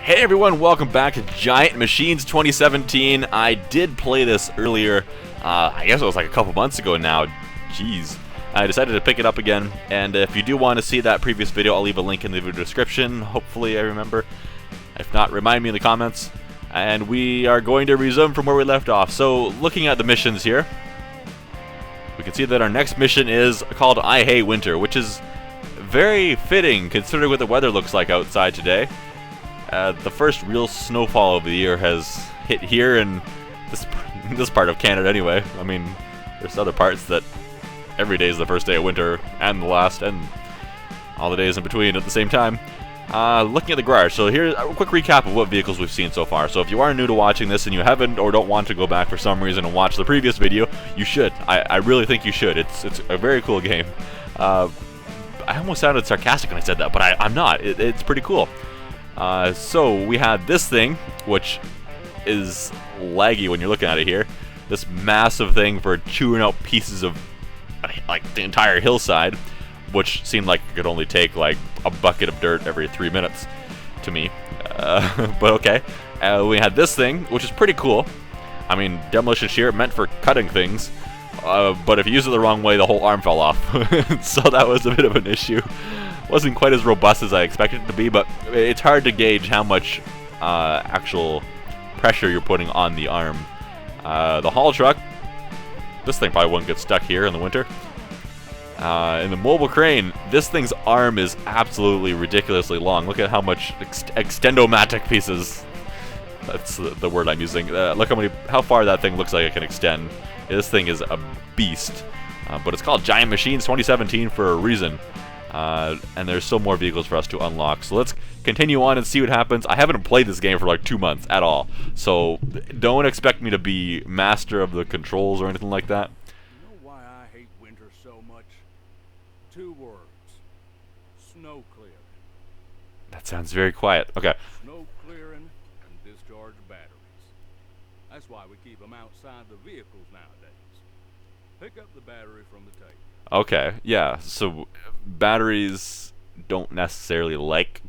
Hey everyone, welcome back to Giant Machines 2017. I did play this earlier, I guess it was like a couple months ago now. Jeez. I decided to pick it up again, and if you do want to see that previous video, I'll leave a link in the video description. Hopefully I remember. If not, remind me in the comments. And we are going to resume from where we left off. So, looking at the missions here, we can see that our next mission is called I Hate Winter, which is very fitting considering what the weather looks like outside today. The first real snowfall of the year has hit here in this part of Canada anyway. I mean, there's other parts that every day is the first day of winter and the last and all the days in between at the same time. Looking at the garage, so here's a quick recap of what vehicles we've seen so far. So if you are new to watching this and you haven't or don't want to go back for some reason and watch the previous video, you should. I really think you should. It's a very cool game. I almost sounded sarcastic when I said that, but I'm not. It's pretty cool. So we had this thing, which is laggy when you're looking at it here. This massive thing for chewing out pieces of like the entire hillside, which seemed like it could only take like a bucket of dirt every 3 minutes to me. But okay. We had this thing, which is pretty cool. I mean, demolition shear meant for cutting things, but if you use it the wrong way, the whole arm fell off. So that was a bit of an issue. Wasn't quite as robust as I expected it to be, but it's hard to gauge how much actual pressure you're putting on the arm. The haul truck, this thing probably wouldn't get stuck here in the winter. In the mobile crane, this thing's arm is absolutely ridiculously long. Look at how much extendomatic pieces, that's the word I'm using. Look how far that thing looks like it can extend. This thing is a beast. But it's called Giant Machines 2017 for a reason. And there's still more vehicles for us to unlock. So let's continue on and see what happens. I haven't played this game for like 2 months at all. So don't expect me to be master of the controls or anything like that. You know why I hate winter so much? 2 words. Snow clearing. That sounds very quiet. Okay. Snow clearing and discharge batteries. That's why we keep them outside the vehicles nowadays. Pick up the battery from the tape. Okay, yeah, so batteries don't necessarily like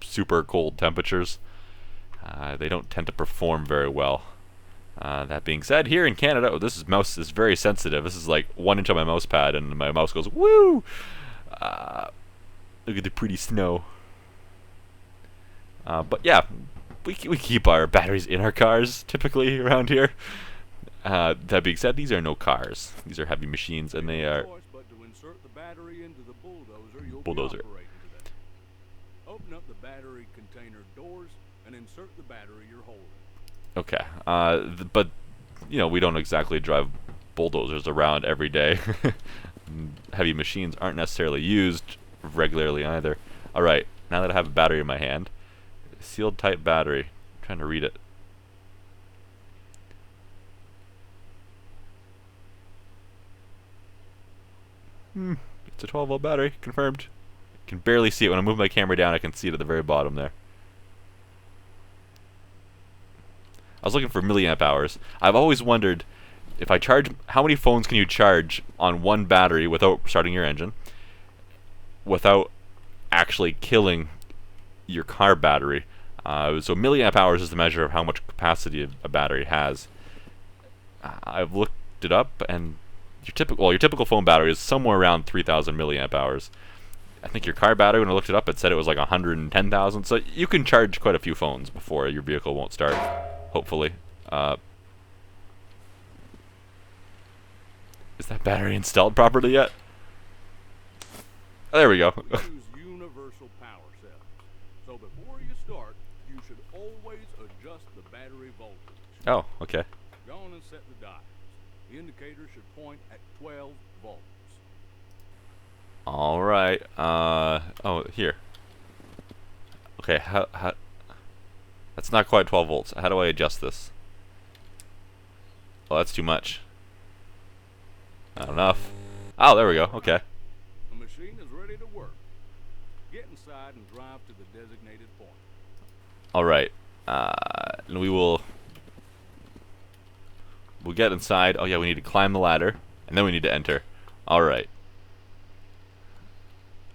super cold temperatures. They don't tend to perform very well. That being said, here in Canada, this mouse is very sensitive. This is like 1 inch on my mouse pad and my mouse goes, woo! Look at the pretty snow. But yeah, we keep our batteries in our cars, typically, around here. That being said, these are no cars. These are heavy machines, and they are... Bulldozer. Open up the battery container doors and insert the battery you're holding. Okay. But, you know, we don't exactly drive bulldozers around every day. Heavy machines aren't necessarily used regularly either. Alright, now that I have a battery in my hand, sealed type battery. I'm trying to read it. It's a 12-volt battery, confirmed. I can barely see it. When I move my camera down, I can see it at the very bottom there. I was looking for milliamp hours. I've always wondered, if I charge, how many phones can you charge on one battery without starting your engine, without actually killing your car battery? So milliamp hours is the measure of how much capacity a battery has. I've looked it up, and your typical phone battery is somewhere around 3,000 milliamp hours. I think your car battery, when I looked it up, it said it was like 110,000. So you can charge quite a few phones before your vehicle won't start, hopefully. Is that battery installed properly yet? Oh, there we go. Use universal power cell. So before you start, you should always adjust the battery voltage. Oh, okay. Go on and set the diodes. The indicator should point at 12 volts. Alright, oh, here. Okay, how, that's not quite 12 volts. How do I adjust this? Well, that's too much. Not enough. Oh, there we go, okay. The machine is ready to work. Get inside and drive to the designated point. Alright, and we'll get inside. Oh yeah, we need to climb the ladder, and then we need to enter. Alright.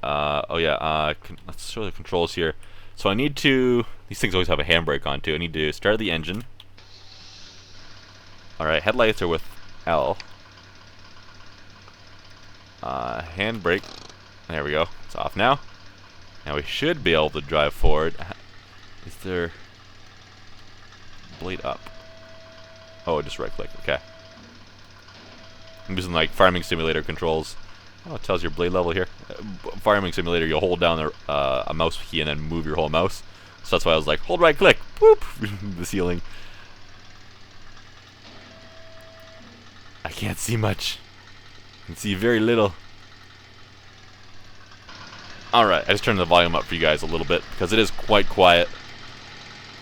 Oh yeah, let's show the controls here. So I need to... These things always have a handbrake on too. I need to start the engine. Alright, headlights are with L. Handbrake. There we go. It's off now. Now we should be able to drive forward. Is there... Blade up. Oh, just right click. Okay. I'm using like Farming Simulator controls. Oh, it tells your blade level here. Farming Simulator, you'll hold down a mouse key and then move your whole mouse. So that's why I was like, hold right click. Whoop! The ceiling. I can't see much. I can see very little. Alright, I just turned the volume up for you guys a little bit because it is quite quiet.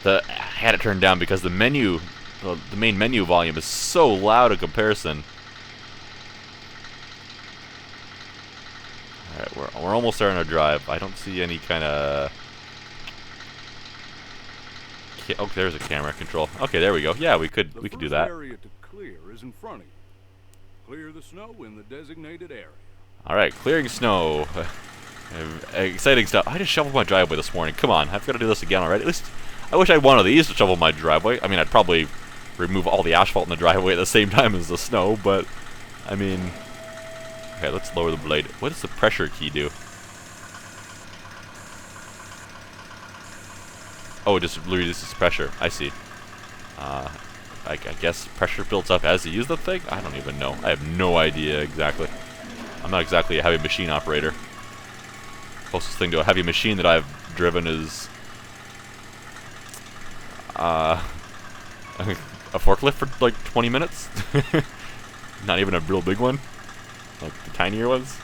I had it turned down because the menu, the main menu volume is so loud in comparison. Alright, we're almost starting our drive. I don't see any kind of... Oh, there's a camera control. Okay, there we go. Yeah, we could do that. The area to clear is in front of you. Clear the snow in the designated area. Alright, clearing snow. Exciting stuff. I just shoveled my driveway this morning. Come on, I've got to do this again already. At least, I wish I had one of these to shovel my driveway. I mean, I'd probably remove all the asphalt in the driveway at the same time as the snow, but, I mean... Okay, let's lower the blade. What does the pressure key do? Oh, it just reduces pressure. I see. I guess pressure builds up as you use the thing? I don't even know. I have no idea exactly. I'm not exactly a heavy machine operator. Closest thing to a heavy machine that I've driven is... a forklift for like 20 minutes? Not even a real big one? Like the tinier ones?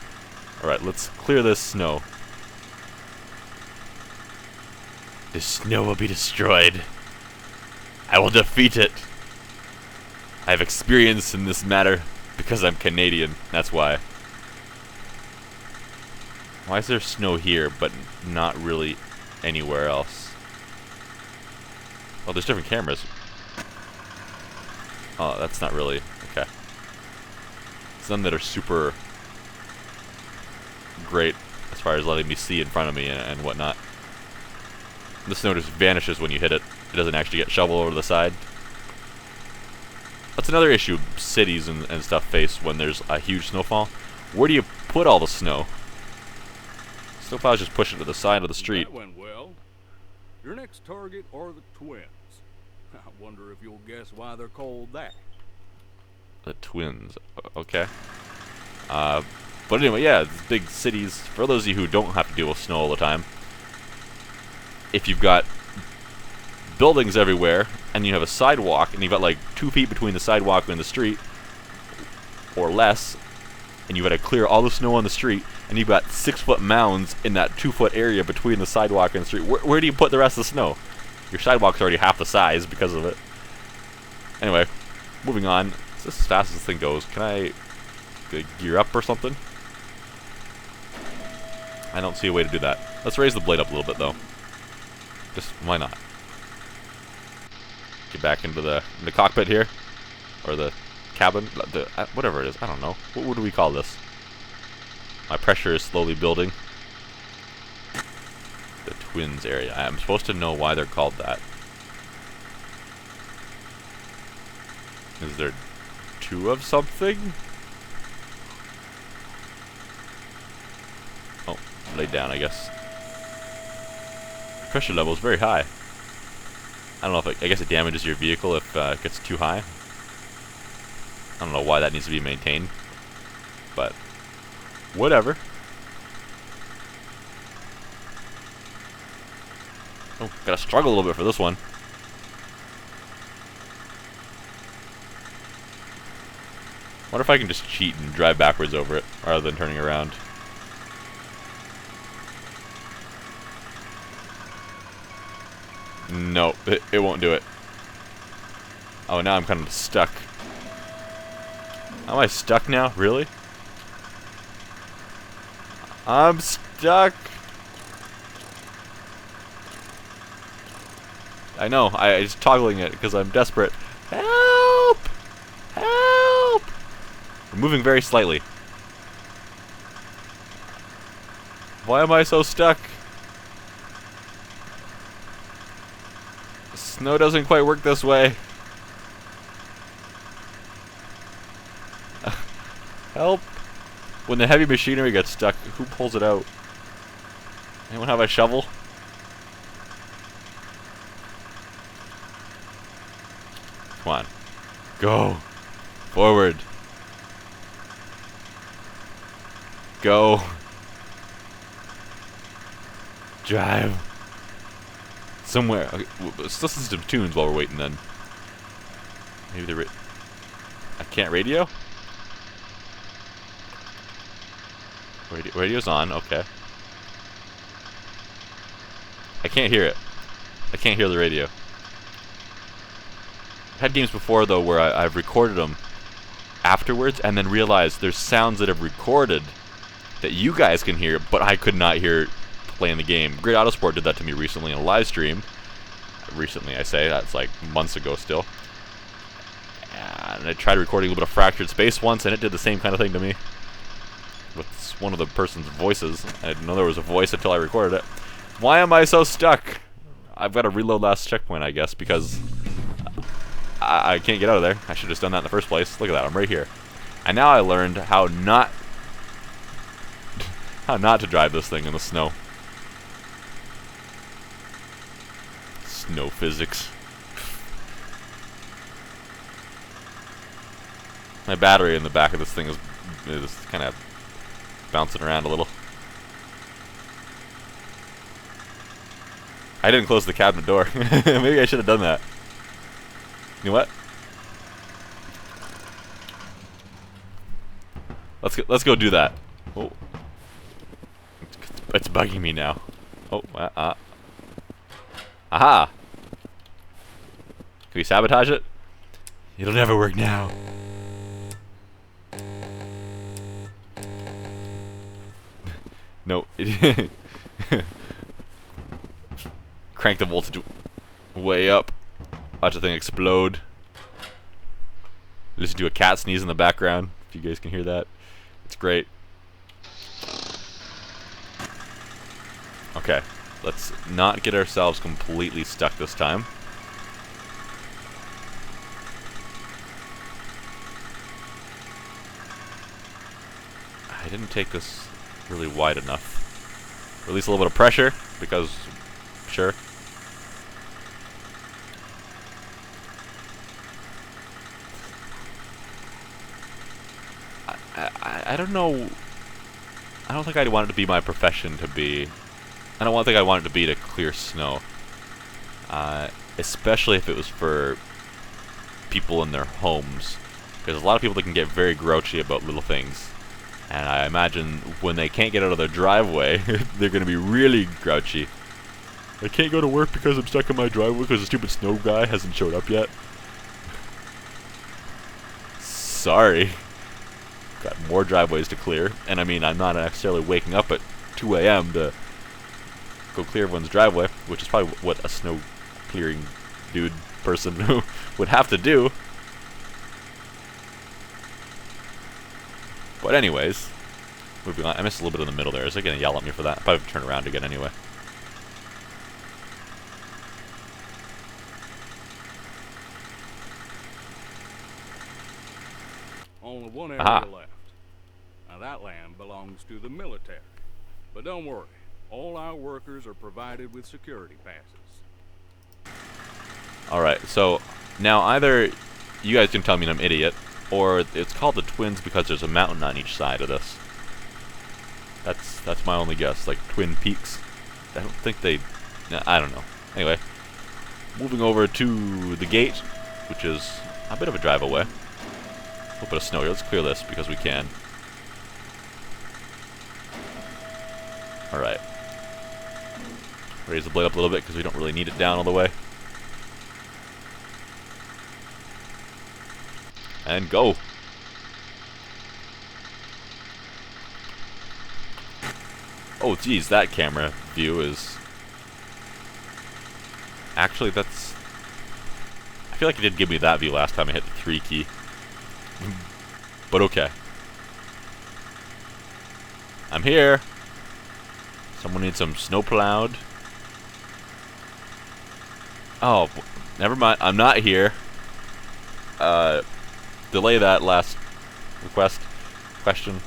Alright, let's clear this snow. The snow will be destroyed. I will defeat it. I have experience in this matter because I'm Canadian. That's why. Why is there snow here, but not really anywhere else? Oh, there's different cameras. Oh, that's not really... Okay. Some that are super great as far as letting me see in front of me and whatnot. The snow just vanishes when you hit it. It doesn't actually get shoveled over the side. That's another issue cities and stuff face when there's a huge snowfall. Where do you put all the snow? Snowplows just push it to the side of the street. That went well. Your next target are the twins. I wonder if you'll guess why they're called that. The twins. Okay. But anyway, yeah, these big cities, for those of you who don't have to deal with snow all the time, if you've got buildings everywhere, and you have a sidewalk, and you've got like 2 feet between the sidewalk and the street, or less, and you've got to clear all the snow on the street, and you've got 6-foot mounds in that 2-foot area between the sidewalk and the street, where do you put the rest of the snow? Your sidewalk's already half the size because of it. Anyway, moving on. Is this as fast as this thing goes? Can I gear up or something? I don't see a way to do that. Let's raise the blade up a little bit, though. Just, why not? Get back into the cockpit here. Or the cabin. Whatever it is. I don't know. What do we call this? My pressure is slowly building. The twins area. I'm supposed to know why they're called that. Is there 2 of something? Oh, laid down, I guess. Pressure level is very high. I don't know if I guess it damages your vehicle if it gets too high. I don't know why that needs to be maintained, but whatever. Oh, gotta struggle a little bit for this one. Wonder if I can just cheat and drive backwards over it rather than turning around. No, it won't do it. Oh, now I'm kind of stuck. Am I stuck now? Really? I'm stuck. I know, I'm just toggling it because I'm desperate. Help! Help! I'm moving very slightly. Why am I so stuck? Snow doesn't quite work this way. Help! When the heavy machinery gets stuck, who pulls it out? Anyone have a shovel? Come on. Go! Forward! Go! Drive! Somewhere. Okay, let's listen to some tunes while we're waiting then. Maybe the I can't radio? Radio's on, okay. I can't hear it. I can't hear the radio. I've had games before though where I've recorded them afterwards and then realized there's sounds that I've recorded that you guys can hear, but I could not hear playing the game. Great Autosport did that to me recently in a live stream. Recently, I say. That's like months ago still. And I tried recording a little bit of Fractured Space once, and it did the same kind of thing to me. With one of the person's voices. I didn't know there was a voice until I recorded it. Why am I so stuck? I've got to reload last checkpoint, I guess, because I can't get out of there. I should have just done that in the first place. Look at that, I'm right here. And now I learned how not to drive this thing in the snow. Snow physics. My battery in the back of this thing is kind of bouncing around a little. I didn't close the cabinet door. Maybe I should have done that. You know what? Let's go do that. Oh, it's bugging me now. Oh, aha! Can we sabotage it? It'll never work now. No. Crank the voltage way up. Watch the thing explode. Listen to a cat sneeze in the background, if you guys can hear that. It's great. Okay, let's not get ourselves completely stuck this time. I didn't take this really wide enough. Release a little bit of pressure, because, sure. I don't know. I don't think I'd want it to be my profession to be. I don't think I want it to be to clear snow. Especially if it was for people in their homes. Because there's a lot of people that can get very grouchy about little things. And I imagine when they can't get out of their driveway, they're going to be really grouchy. I can't go to work because I'm stuck in my driveway because the stupid snow guy hasn't showed up yet. Sorry. Got more driveways to clear. And I mean, I'm not necessarily waking up at 2 a.m. to go clear everyone's driveway, which is probably what a snow clearing dude person would have to do. But anyways, moving on. I missed a little bit in the middle there. Is they gonna yell at me for that? I'll probably turn around again anyway. Only one area Aha. left. Now that land belongs to the military. But don't worry, all our workers are provided with security passes. Alright, so now either you guys can tell me I'm an idiot, or it's called the Twins because there's a mountain on each side of this. That's my only guess, like Twin Peaks. I don't think they... No, I don't know. Anyway, moving over to the gate, which is a bit of a drive away. A little bit of snow here. Let's clear this because we can. Alright. Raise the blade up a little bit because we don't really need it down all the way. And go! Oh geez, that camera view is... Actually, that's... I feel like it did give me that view last time I hit the 3 key. But okay. I'm here! Someone needs some snow plowed. Oh, never mind. I'm not here. Delay that last request. Question.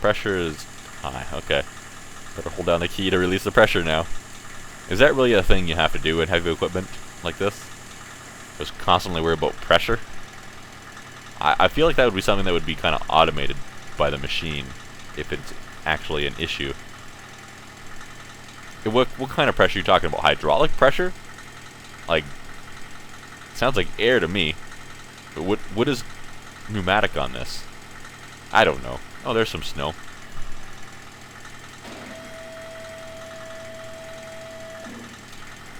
Pressure is high. Okay. Better hold down the key to release the pressure now. Is that really a thing you have to do in heavy equipment like this? Just constantly worry about pressure? I feel like that would be something that would be kind of automated by the machine if it's actually an issue. What kind of pressure are you talking about? Hydraulic pressure? Like, sounds like air to me. But what is pneumatic on this? I don't know. Oh, there's some snow.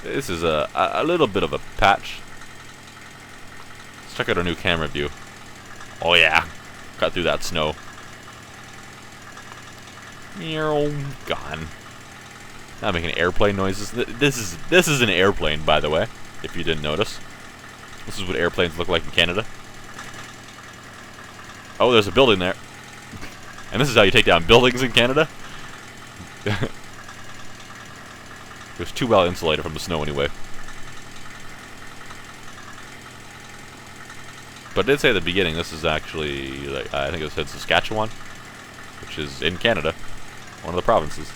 This is a little bit of a patch. Let's check out our new camera view. Oh yeah, cut through that snow. Gone. Not making airplane noises. This is an airplane, by the way, if you didn't notice. This is what airplanes look like in Canada. Oh, there's a building there. And this is how you take down buildings in Canada? It was too well insulated from the snow anyway. But I did say at the beginning, this is actually, like, I think it said Saskatchewan, which is in Canada, one of the provinces.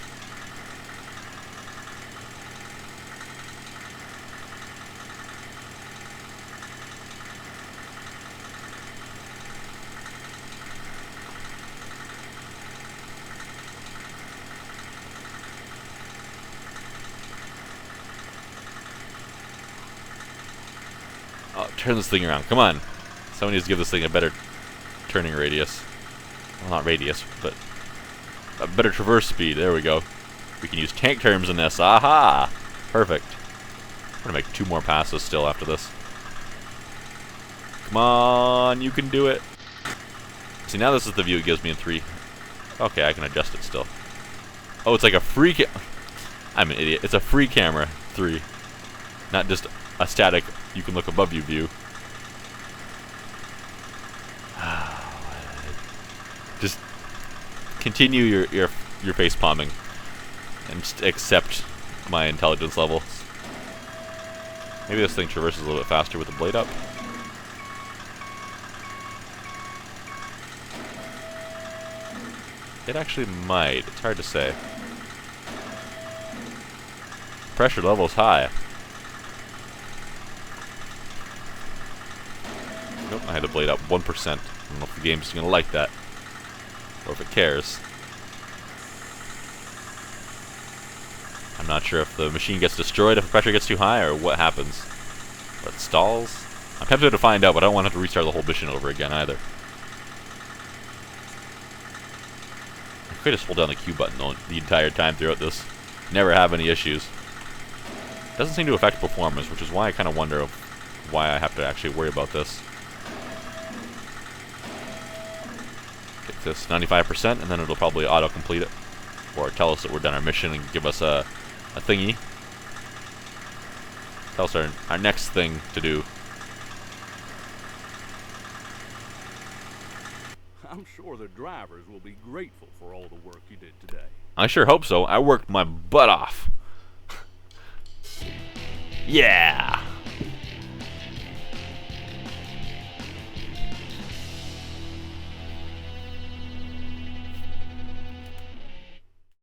Oh, turn this thing around. Come on. Someone needs to give this thing a better turning radius. Well, not radius, but a better traverse speed. There we go. We can use tank terms in this. Aha! Perfect. I'm gonna make 2 more passes still after this. Come on, you can do it. See, now this is the view it gives me in 3. Okay, I can adjust it still. Oh, it's like a free I'm an idiot. It's a free camera 3. Not just a static, you can look above you view. Just continue your face palming and just accept my intelligence level. Maybe this thing traverses a little bit faster with the blade up. It actually might. It's hard to say. Pressure level's high. Nope, I had to blade up 1%. I don't know if the game's gonna like that. Or if it cares. I'm not sure if the machine gets destroyed if the pressure gets too high or what happens. Or it stalls. I'm tempted to find out, but I don't want to have to restart the whole mission over again either. I could just hold down the Q button the entire time throughout this. Never have any issues. Doesn't seem to affect performance, which is why I kind of wonder why I have to actually worry about this. Get this 95%, and then it'll probably auto-complete it. Or tell us that we're done our mission and give us a thingy. Tell us our next thing to do. I'm sure the drivers will be grateful for all the work you did today. I sure hope so. I worked my butt off. Yeah!